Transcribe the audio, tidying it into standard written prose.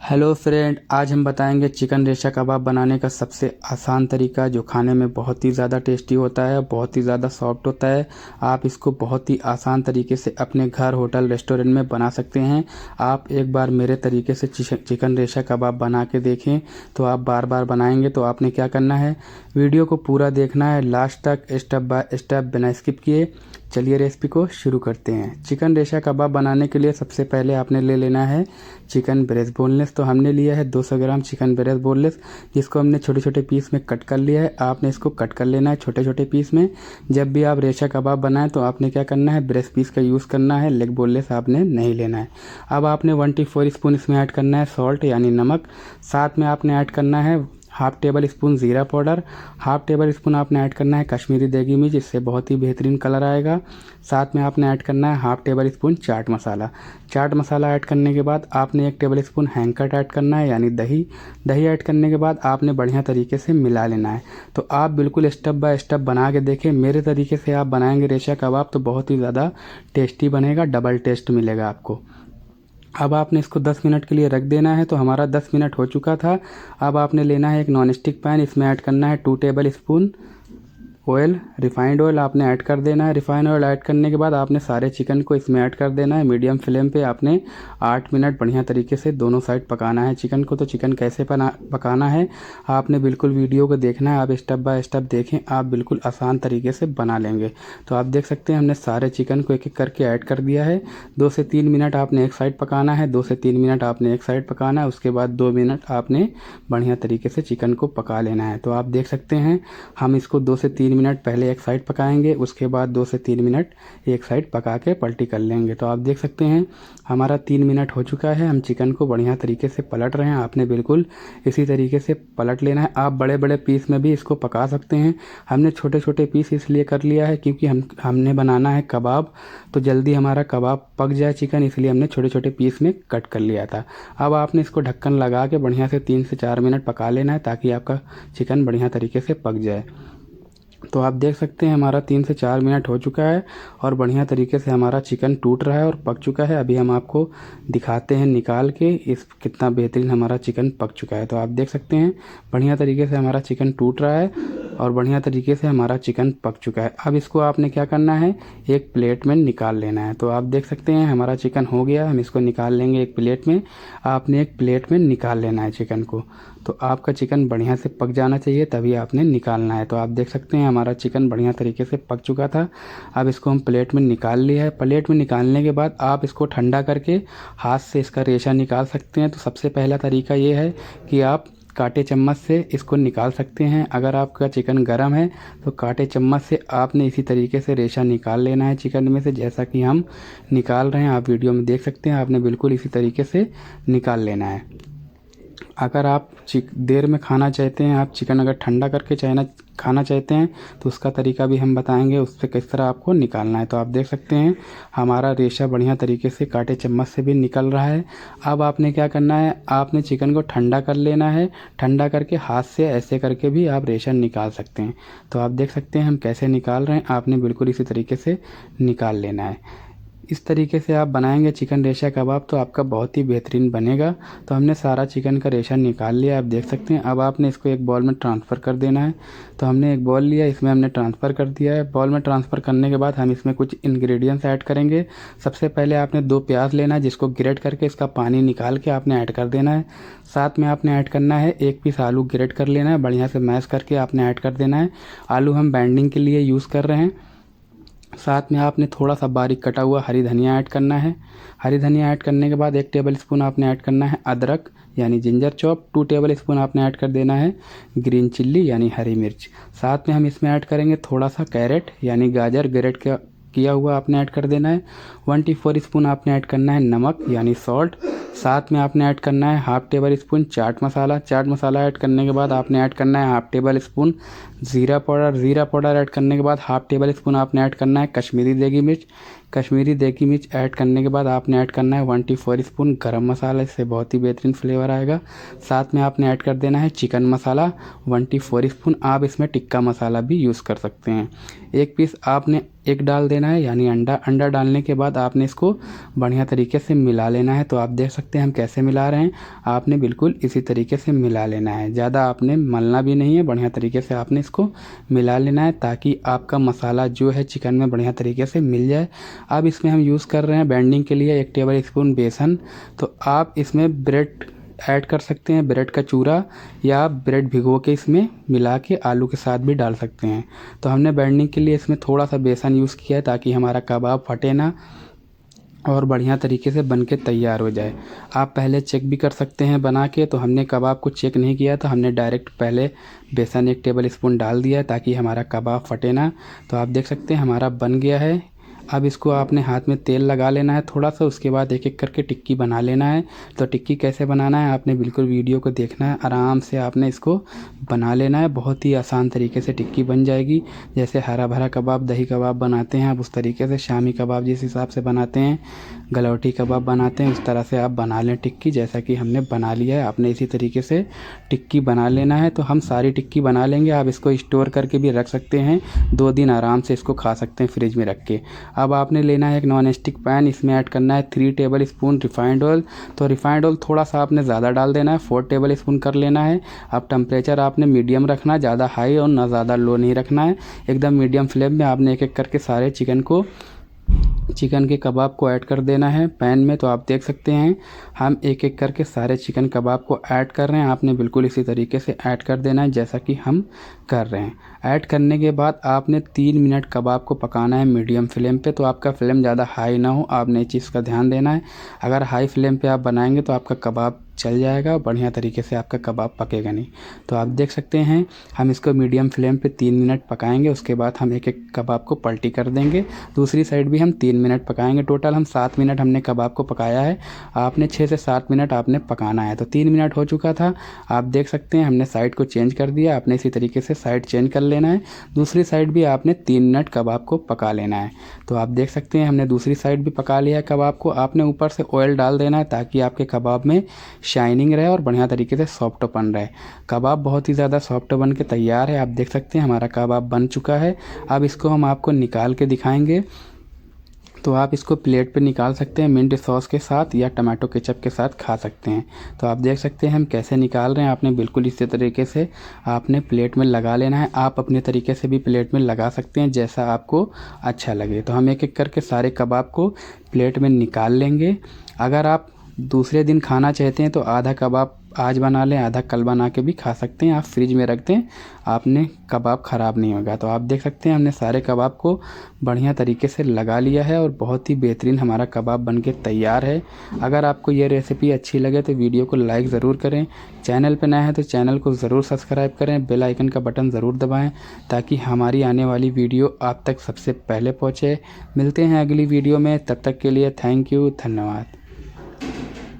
Hello friend, आज हम बताएंगे चिकन रेशा कबाब बनाने का सबसे आसान तरीका जो खाने में बहुत ही ज़्यादा टेस्टी होता है, बहुत ही ज़्यादा सॉफ्ट होता है। आप इसको बहुत ही आसान तरीके से अपने घर, होटल, रेस्टोरेंट में बना सकते हैं। आप एक बार मेरे तरीके से चिकन रेशा कबाब बना के देखें तो आप बार बार बनाएंगे। तो आपने क्या करना है, वीडियो को पूरा देखना है लास्ट तक, स्टेप बाय स्टेप, बिना स्किप किए। चलिए रेसिपी को शुरू करते हैं। चिकन रेशा कबाब बनाने के लिए सबसे पहले आपने ले लेना है चिकन ब्रेस्ट बोनलेस। तो हमने लिया है 200 ग्राम चिकन ब्रेस्ट बोनलेस, जिसको हमने छोटे छोटे पीस में कट कर लिया है। आपने इसको कट कर लेना है छोटे छोटे पीस में। जब भी आप रेशा कबाब बनाएं तो आपने क्या करना है, ब्रेस्ट पीस का यूज़ करना है, लेग बोनलेस आपने नहीं लेना है। अब आपने 1 स्पून इसमें ऐड करना है सॉल्ट यानी नमक। साथ में आपने ऐड करना है हाफ टेबल स्पून ज़ीरा पाउडर। हाफ टेबल स्पून आपने ऐड करना है कश्मीरी देगी मिर्च, इससे बहुत ही बेहतरीन कलर आएगा। साथ में आपने ऐड करना है half table spoon chaat masala. Chaat masala add करने के बाद आपने 1 टेबल स्पून हैंकट ऐड करना है यानी दही। दही ऐड करने के बाद आपने बढ़िया तरीके से मिला लेना है। तो आप बिल्कुल स्टेप बाय स्टेप बना के देखें। मेरे तरीके से आप बनाएंगे रेशा कबाब तो बहुत ही ज़्यादा टेस्टी बनेगा, डबल टेस्ट मिलेगा आपको। अब आपने इसको 10 मिनट के लिए रख देना है। तो हमारा 10 मिनट हो चुका था। अब आपने लेना है एक नॉन स्टिक पैन, इसमें ऐड करना है 2 table spoon oil, refined oil आपने ऐड कर देना है। रिफाइंड ऑयल ऐड करने के बाद आपने सारे चिकन को इसमें ऐड कर देना है। मीडियम फ्लेम पे आपने 8 मिनट बढ़िया तरीके से दोनों साइड पकाना है चिकन को। तो चिकन कैसे पकाना है आपने बिल्कुल वीडियो को देखना है। आप स्टेप बाय स्टेप देखें, आप बिल्कुल आसान तरीके से बना लेंगे। तो आप देख सकते हैं हमने सारे चिकन को एक एक करके ऐड कर दिया है। 2 से 3 मिनट आपने एक साइड पकाना है, 2 से 3 मिनट आपने एक साइड पकाना है। उसके बाद 2 मिनट आपने बढ़िया तरीके से चिकन को पका लेना है। तो आप देख सकते हैं हम इसको 2 से 3 मिनट पहले एक साइड पकाएंगे, उसके बाद 2 से 3 मिनट एक साइड पका के पलटी कर लेंगे। तो आप देख सकते हैं हमारा 3 मिनट हो चुका है। हम चिकन को बढ़िया तरीके से पलट रहे हैं। आपने बिल्कुल इसी तरीके से पलट लेना है। आप बड़े बड़े पीस में भी इसको पका सकते हैं। हमने छोटे छोटे पीस इसलिए कर लिया है क्योंकि हमने बनाना है कबाब, तो जल्दी हमारा कबाब पक जाए चिकन, इसलिए हमने छोटे छोटे पीस में कट कर लिया था। अब आपने इसको ढक्कन लगा के बढ़िया से 3 से 4 मिनट पका लेना है ताकि आपका चिकन बढ़िया तरीके से पक जाए। तो आप देख सकते हैं हमारा 3 से 4 मिनट हो चुका है और बढ़िया तरीके से हमारा चिकन टूट रहा है और पक चुका है। अभी हम आपको दिखाते हैं निकाल के इस कितना बेहतरीन हमारा चिकन पक चुका है। तो आप देख सकते हैं बढ़िया तरीके से हमारा चिकन टूट रहा है और बढ़िया तरीके से हमारा चिकन पक चुका है। अब इसको आपने क्या करना है, एक प्लेट में निकाल लेना है। तो आप देख सकते हैं हमारा चिकन हो गया, हम इसको निकाल लेंगे एक प्लेट में। आपने एक प्लेट में निकाल लेना है चिकन को। तो आपका चिकन बढ़िया से पक जाना चाहिए तभी आपने निकालना है। तो आप देख सकते हैं हमारा चिकन बढ़िया तरीके से पक चुका था। अब इसको हम प्लेट में निकाल लिया है। प्लेट में निकालने के बाद आप इसको ठंडा करके हाथ से इसका रेशा निकाल सकते हैं। तो सबसे पहला तरीका ये है कि आप कांटे चम्मच से इसको निकाल सकते हैं। अगर आपका चिकन गर्म है तो कांटे चम्मच से आपने इसी तरीके से रेशा निकाल लेना है चिकन में से, जैसा कि हम निकाल रहे हैं। आप वीडियो में देख सकते हैं आपने बिल्कुल इसी तरीके से निकाल लेना है। अगर आप देर में खाना चाहते हैं, आप चिकन अगर ठंडा करके खाना चाहते हैं तो उसका तरीका भी हम बताएंगे, उससे किस तरह आपको निकालना है। तो आप देख सकते हैं हमारा रेशा बढ़िया तरीके से कांटे चम्मच से भी निकल रहा है। अब आपने क्या करना है, आपने चिकन को ठंडा कर लेना है। ठंडा करके हाथ से ऐसे करके भी आप रेशा निकाल सकते हैं। तो आप देख सकते हैं हम कैसे निकाल रहे हैं, आपने बिल्कुल इसी तरीके से निकाल लेना है। इस तरीके से आप बनाएंगे चिकन रेशा कबाब तो आपका बहुत ही बेहतरीन बनेगा। तो हमने सारा चिकन का रेशा निकाल लिया, आप देख सकते हैं। अब आपने इसको एक बॉल में ट्रांसफ़र कर देना है। तो हमने एक बॉल लिया, इसमें हमने ट्रांसफ़र कर दिया है। बॉल में ट्रांसफ़र करने के बाद हम इसमें कुछ इंग्रेडिएंट्स ऐड करेंगे। सबसे पहले आपने 2 प्याज लेना है, जिसको ग्रेट करके इसका पानी निकाल के आपने ऐड कर देना है। साथ में आपने ऐड करना है 1 पीस आलू ग्रेट कर लेना है, बढ़िया से मैश करके आपने ऐड कर देना है। आलू हम बाइंडिंग के लिए यूज़ कर रहे हैं। साथ में आपने थोड़ा सा बारीक कटा हुआ हरी धनिया ऐड करना है। हरी धनिया ऐड करने के बाद 1 टेबल स्पून आपने ऐड करना है अदरक यानी जिंजर चॉप। 2 टेबल स्पून आपने ऐड कर देना है ग्रीन चिल्ली यानी हरी मिर्च। साथ में हम इसमें ऐड करेंगे थोड़ा सा कैरेट यानी गाजर ग्रेट किया हुआ आपने ऐड कर देना है। 1 स्पून आपने ऐड करना है नमक यानी सॉल्ट। साथ में आपने ऐड करना है half table spoon chaat masala. Chaat masala add करने के बाद आपने ऐड करना है हाफ टेबल स्पून ज़ीरा पाउडर। ज़ीरा पाउडर ऐड करने के बाद हाफ टेबल स्पून आपने ऐड करना है कश्मीरी देगी मिर्च। कश्मीरी देगी मिर्च ऐड करने के बाद आपने ऐड करना है 1 टीस्पून गरम मसाला, इससे बहुत ही बेहतरीन फ्लेवर आएगा। साथ में आपने ऐड कर देना है चिकन मसाला 1 टीस्पून। आप इसमें टिक्का मसाला भी यूज़ कर सकते हैं। एक पीस आपने एग डाल देना है, यानी अंडा डालने के बाद आपने इसको बढ़िया तरीके से मिला लेना है। तो आप देख सकते हैं हम कैसे मिला रहे हैं, आपने बिल्कुल इसी तरीके से मिला लेना है, ज़्यादा आपने मलना भी नहीं है, बढ़िया तरीके से आपने इसको मिला लेना है ताकि आपका मसाला जो है चिकन में बढ़िया तरीके से मिल जाए। अब इसमें हम यूज़ कर रहे हैं बाइंडिंग के लिए 1 टेबल स्पून बेसन। तो आप इसमें ब्रेड ऐड कर सकते हैं, ब्रेड का चूरा, या ब्रेड भिगो के इसमें मिला के आलू के साथ भी डाल सकते हैं। तो हमने बाइंडिंग के लिए इसमें थोड़ा सा बेसन यूज़ किया है ताकि हमारा कबाब फटे ना और बढ़िया तरीके से बन के तैयार हो जाए। आप पहले चेक भी कर सकते हैं बना के। तो हमने कबाब को चेक नहीं किया था, हमने डायरेक्ट पहले बेसन 1 टेबल स्पून डाल दिया ताकि हमारा कबाब फटे ना। तो आप देख सकते हैं हमारा बन गया है। अब इसको आपने हाथ में तेल लगा लेना है थोड़ा सा, उसके बाद एक एक करके टिक्की बना लेना है। तो टिक्की कैसे बनाना है आपने बिल्कुल वीडियो को देखना है, आराम से आपने इसको बना लेना है। बहुत ही आसान तरीके से टिक्की बन जाएगी। जैसे हरा भरा कबाब, दही कबाब बनाते हैं आप उस तरीके से, शामी कबाब जिस हिसाब से बनाते हैं, गलौटी कबाब बनाते हैं, उस तरह से आप बना लें टिक्की। जैसा कि हमने बना लिया है, आपने इसी तरीके से टिक्की बना लेना है। तो हम सारी टिक्की बना लेंगे। आप इसको स्टोर करके भी रख सकते हैं, 2 दिन आराम से इसको खा सकते हैं फ्रिज में रख के। अब आपने लेना है एक नॉन स्टिक पैन, इसमें ऐड करना है 3 टेबल स्पून रिफाइंड ऑयल। तो रिफाइंड ऑयल थोड़ा सा आपने ज़्यादा डाल देना है, 4 टेबल स्पून कर लेना है। अब टेम्परेचर आपने मीडियम रखना, ज़्यादा हाई और ना ज़्यादा लो नहीं रखना है, एकदम मीडियम फ्लेम में आपने एक एक करके सारे चिकन के कबाब को ऐड कर देना है पैन में। तो आप देख सकते हैं हम एक एक करके सारे चिकन कबाब को ऐड कर रहे हैं। आपने बिल्कुल इसी तरीके से ऐड कर देना है जैसा कि हम कर रहे हैं। ऐड करने के बाद आपने 3 मिनट कबाब को पकाना है मीडियम फ्लेम पे। तो आपका फ्लेम ज़्यादा हाई ना हो, आपने इस चीज़ का ध्यान देना है। अगर हाई फ्लेम पे आप बनाएंगे तो आपका कबाब चल जाएगा, बढ़िया तरीके से आपका कबाब पकेगा नहीं। तो आप देख सकते हैं हम इसको मीडियम फ्लेम पे 3 मिनट पकाएंगे, उसके बाद हम एक एक कबाब को पलटी कर देंगे। दूसरी साइड भी हम 3 मिनट पकाएंगे। टोटल हम 7 मिनट हमने कबाब को पकाया है, आपने 6 से 7 मिनट आपने पकाना है। तो 3 मिनट हो चुका था, आप देख सकते हैं हमने साइड को चेंज कर दिया। आपने इसी तरीके से साइड चेंज कर लेना है, दूसरी साइड भी आपने 3 मिनट कबाब को पका लेना है। तो आप देख सकते हैं हमने दूसरी साइड भी पका लिया है कबाब को। आपने ऊपर से ऑयल डाल देना है ताकि आपके कबाब में शाइनिंग रहे और बढ़िया तरीके से सॉफ्ट बन रहे। कबाब बहुत ही ज़्यादा सॉफ्ट बन के तैयार है। आप देख सकते हैं हमारा कबाब बन चुका है। अब इसको हम आपको निकाल के दिखाएंगे। तो आप इसको प्लेट पे निकाल सकते हैं, मिंट सॉस के साथ या टमाटो केचप के साथ खा सकते हैं। तो आप देख सकते हैं हम कैसे निकाल रहे हैं। आपने बिल्कुल इसी तरीके से आपने प्लेट में लगा लेना है। आप अपने तरीके से भी प्लेट में लगा सकते हैं जैसा आपको अच्छा लगे। तो हम एक एक करके सारे कबाब को प्लेट में निकाल लेंगे। अगर आप दूसरे दिन खाना चाहते हैं तो आधा कबाब आज बना लें, आधा कल बना के भी खा सकते हैं। आप फ्रिज में रख दें, आपने कबाब ख़राब नहीं होगा। तो आप देख सकते हैं हमने सारे कबाब को बढ़िया तरीके से लगा लिया है और बहुत ही बेहतरीन हमारा कबाब बन के तैयार है। अगर आपको ये रेसिपी अच्छी लगे तो वीडियो को लाइक ज़रूर करें, चैनल पर नया है तो चैनल को ज़रूर सब्सक्राइब करें, बेल आइकन का बटन ज़रूर दबाएँ ताकि हमारी आने वाली वीडियो आप तक सबसे पहले पहुँचे। मिलते हैं अगली वीडियो में, तब तक के लिए थैंक यू, धन्यवाद।